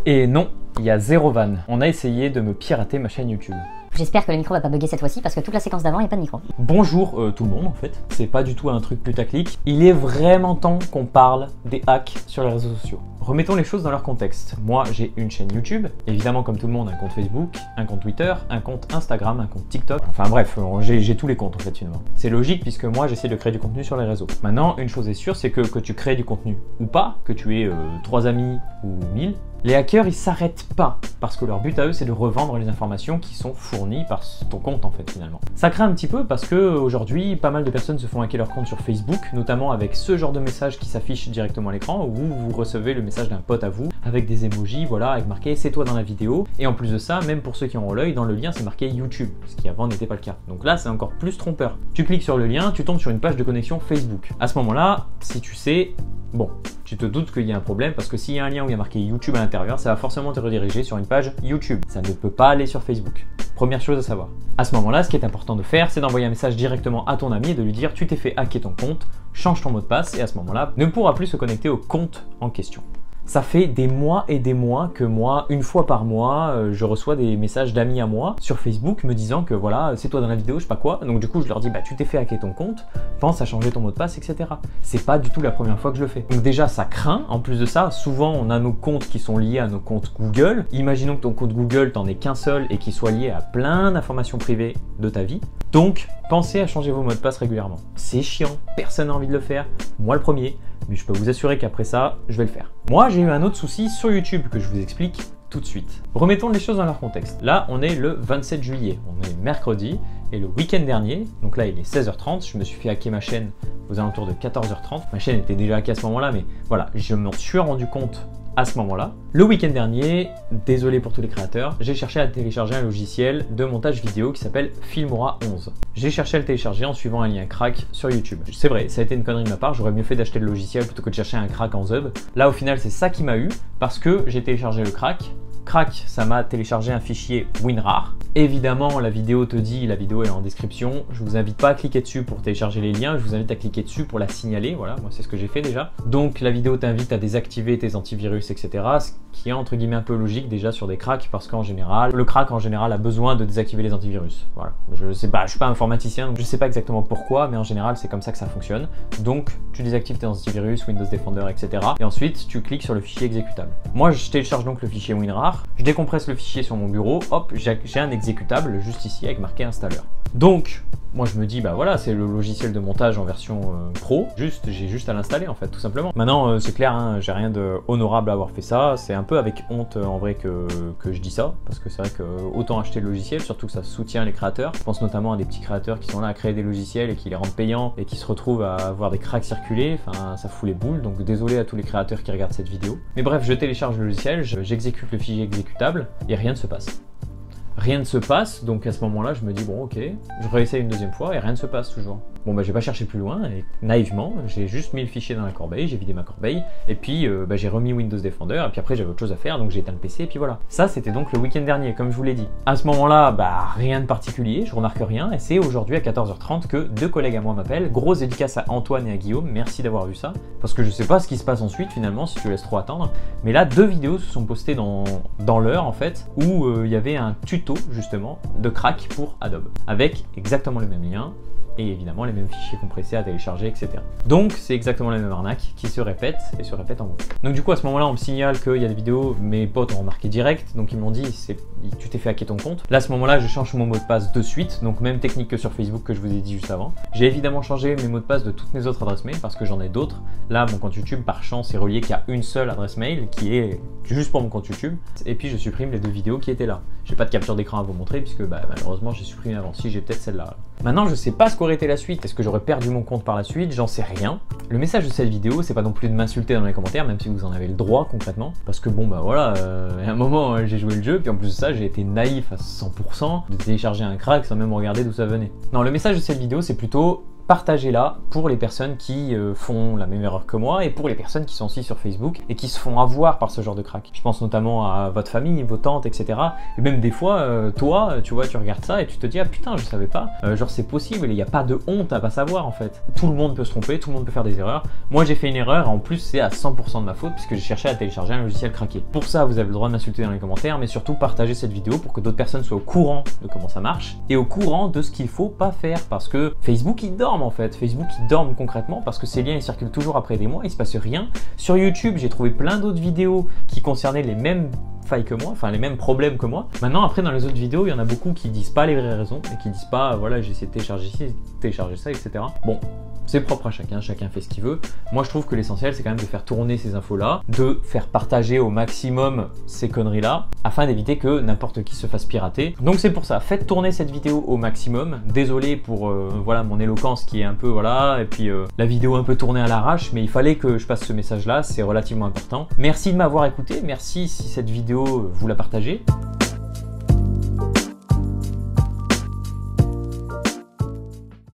Et non, il y a zéro vanne. On a essayé de me pirater ma chaîne YouTube. J'espère que le micro va pas bugger cette fois-ci parce que toute la séquence d'avant il n'y a pas de micro. Bonjour tout le monde en fait, c'est pas du tout un truc putaclic. Il est vraiment temps qu'on parle des hacks sur les réseaux sociaux. Remettons les choses dans leur contexte. Moi j'ai une chaîne YouTube, évidemment comme tout le monde un compte Facebook, un compte Twitter, un compte Instagram, un compte TikTok. Enfin bref, j'ai tous les comptes en fait finalement. C'est logique puisque moi j'essaie de créer du contenu sur les réseaux. Maintenant une chose est sûre, c'est que tu crées du contenu ou pas, que tu aies 3 amis ou 1000, les hackers ils s'arrêtent pas parce que leur but à eux c'est de revendre les informations qui sont fournies par ton compte en fait finalement. Ça craint un petit peu parce que aujourd'hui pas mal de personnes se font hacker leur compte sur Facebook, notamment avec ce genre de message qui s'affiche directement à l'écran où vous recevez le message d'un pote à vous avec des emojis, voilà, avec marqué c'est toi dans la vidéo. Et en plus de ça, même pour ceux qui ont l'œil, dans le lien c'est marqué YouTube, ce qui avant n'était pas le cas. Donc là c'est encore plus trompeur. Tu cliques sur le lien, tu tombes sur une page de connexion Facebook. À ce moment-là, si tu sais, bon, tu te doutes qu'il y a un problème parce que s'il y a un lien où il y a marqué YouTube à l'intérieur, ça va forcément te rediriger sur une page YouTube. Ça ne peut pas aller sur Facebook. Première chose à savoir. À ce moment-là, ce qui est important de faire, c'est d'envoyer un message directement à ton ami et de lui dire tu t'es fait hacker ton compte, change ton mot de passe et à ce moment-là, ne pourra plus se connecter au compte en question. Ça fait des mois et des mois que moi, une fois par mois, je reçois des messages d'amis à moi sur Facebook me disant que voilà, c'est toi dans la vidéo, je sais pas quoi. Donc du coup, je leur dis, bah tu t'es fait hacker ton compte, pense à changer ton mot de passe, etc. C'est pas du tout la première fois que je le fais. Donc déjà, ça craint. En plus de ça, souvent, on a nos comptes qui sont liés à nos comptes Google. Imaginons que ton compte Google, t'en aies qu'un seul et qu'il soit lié à plein d'informations privées de ta vie. Donc, pensez à changer vos mots de passe régulièrement. C'est chiant, personne n'a envie de le faire, moi le premier, mais je peux vous assurer qu'après ça, je vais le faire. Moi, j'ai eu un autre souci sur YouTube que je vous explique tout de suite. Remettons les choses dans leur contexte. Là, on est le 27 juillet, on est mercredi, et le week-end dernier, donc là il est 16h30, je me suis fait hacker ma chaîne aux alentours de 14h30. Ma chaîne était déjà hackée à ce moment-là, mais voilà, je m'en suis rendu compte à ce moment-là. Le week-end dernier, désolé pour tous les créateurs, j'ai cherché à télécharger un logiciel de montage vidéo qui s'appelle Filmora 11. J'ai cherché à le télécharger en suivant un lien crack sur YouTube. C'est vrai, ça a été une connerie de ma part, j'aurais mieux fait d'acheter le logiciel plutôt que de chercher un crack en Zub. Là au final c'est ça qui m'a eu parce que j'ai téléchargé le crack. Crack, ça m'a téléchargé un fichier WinRAR. Évidemment, la vidéo te dit, la vidéo est en description. Je vous invite pas à cliquer dessus pour télécharger les liens, je vous invite à cliquer dessus pour la signaler. Voilà, moi c'est ce que j'ai fait déjà. Donc la vidéo t'invite à désactiver tes antivirus, etc. Ce qui est entre guillemets un peu logique déjà sur des cracks parce qu'en général, le crack en général a besoin de désactiver les antivirus. Voilà, je sais pas, je suis pas informaticien, donc je sais pas exactement pourquoi, mais en général c'est comme ça que ça fonctionne. Donc tu désactives tes antivirus, Windows Defender, etc. Et ensuite tu cliques sur le fichier exécutable. Moi je télécharge donc le fichier WinRAR. Je décompresse le fichier sur mon bureau, hop, j'ai un exécutable juste ici avec marqué installeur. Donc, moi je me dis, bah voilà, c'est le logiciel de montage en version pro, j'ai juste à l'installer en fait, tout simplement. Maintenant, c'est clair, hein, j'ai rien de honorable à avoir fait ça, c'est un peu avec honte en vrai que je dis ça, parce que c'est vrai que autant acheter le logiciel, surtout que ça soutient les créateurs. Je pense notamment à des petits créateurs qui sont là à créer des logiciels et qui les rendent payants et qui se retrouvent à avoir des cracks circuler, enfin ça fout les boules, donc désolé à tous les créateurs qui regardent cette vidéo. Mais bref, je télécharge le logiciel, j'exécute le fichier exécutable et rien ne se passe. Rien ne se passe, donc à ce moment-là, je me dis bon ok, je réessaye une deuxième fois et rien ne se passe toujours. Bon bah j'ai pas cherché plus loin et naïvement, j'ai juste mis le fichier dans la corbeille, j'ai vidé ma corbeille et puis j'ai remis Windows Defender et puis après j'avais autre chose à faire donc j'ai éteint le PC et puis voilà. Ça c'était donc le week-end dernier comme je vous l'ai dit. À ce moment-là, bah rien de particulier, je remarque rien et c'est aujourd'hui à 14h30 que deux collègues à moi m'appellent. Grosse dédicace à Antoine et à Guillaume, merci d'avoir vu ça parce que je sais pas ce qui se passe ensuite finalement si tu laisses trop attendre. Mais là deux vidéos se sont postées dans l'heure en fait où il y avait un tuto justement de crack pour Adobe avec exactement le même lien et évidemment les mêmes fichiers compressés à télécharger, etc. Donc c'est exactement la même arnaque qui se répète et se répète en boucle. Donc du coup à ce moment-là on me signale qu'il y a des vidéos, mes potes ont remarqué direct, donc ils m'ont dit tu t'es fait hacker ton compte. Là à ce moment-là je change mon mot de passe de suite, donc même technique que sur Facebook que je vous ai dit juste avant. J'ai évidemment changé mes mots de passe de toutes mes autres adresses mail parce que j'en ai d'autres. Là mon compte YouTube par chance est relié qu'à une seule adresse mail qui est juste pour mon compte YouTube. Et puis je supprime les deux vidéos qui étaient là. J'ai pas de capture d'écran à vous montrer puisque bah, malheureusement j'ai supprimé avant. Si j'ai peut-être celle-là. Maintenant je sais pas ce qu'aurait été la suite. Est-ce que j'aurais perdu mon compte par la suite? J'en sais rien. Le message de cette vidéo c'est pas non plus de m'insulter dans les commentaires même si vous en avez le droit concrètement. Parce que bon bah voilà, à un moment j'ai joué le jeu puis en plus de ça j'ai été naïf à 100% de télécharger un crack sans même regarder d'où ça venait. Non, le message de cette vidéo c'est plutôt partagez-la pour les personnes qui font la même erreur que moi et pour les personnes qui sont aussi sur Facebook et qui se font avoir par ce genre de crack. Je pense notamment à votre famille, vos tantes, etc. Et même des fois, toi, tu vois, tu regardes ça et tu te dis ah putain, je savais pas. Genre c'est possible, il n'y a pas de honte à pas savoir en fait. Tout le monde peut se tromper, tout le monde peut faire des erreurs. Moi j'ai fait une erreur, en plus c'est à 100% de ma faute puisque j'ai cherché à télécharger un logiciel craqué. Pour ça, vous avez le droit de m'insulter dans les commentaires, mais surtout partagez cette vidéo pour que d'autres personnes soient au courant de comment ça marche et au courant de ce qu'il faut pas faire parce que Facebook il dorme en fait. Facebook il dorme concrètement parce que ces liens ils circulent toujours après des mois, il se passe rien. Sur YouTube, j'ai trouvé plein d'autres vidéos qui concernaient les mêmes failles que moi, enfin les mêmes problèmes que moi. Maintenant après dans les autres vidéos, il y en a beaucoup qui disent pas les vraies raisons et qui disent pas voilà j'ai essayé de télécharger ci, télécharger ça, etc. Bon, c'est propre à chacun, chacun fait ce qu'il veut. Moi je trouve que l'essentiel c'est quand même de faire tourner ces infos-là, de faire partager au maximum ces conneries-là, afin d'éviter que n'importe qui se fasse pirater. Donc c'est pour ça, faites tourner cette vidéo au maximum. Désolé pour voilà mon éloquence qui est un peu voilà, et puis la vidéo un peu tournée à l'arrache, mais il fallait que je passe ce message-là, c'est relativement important. Merci de m'avoir écouté, merci si cette vidéo vous la partagez.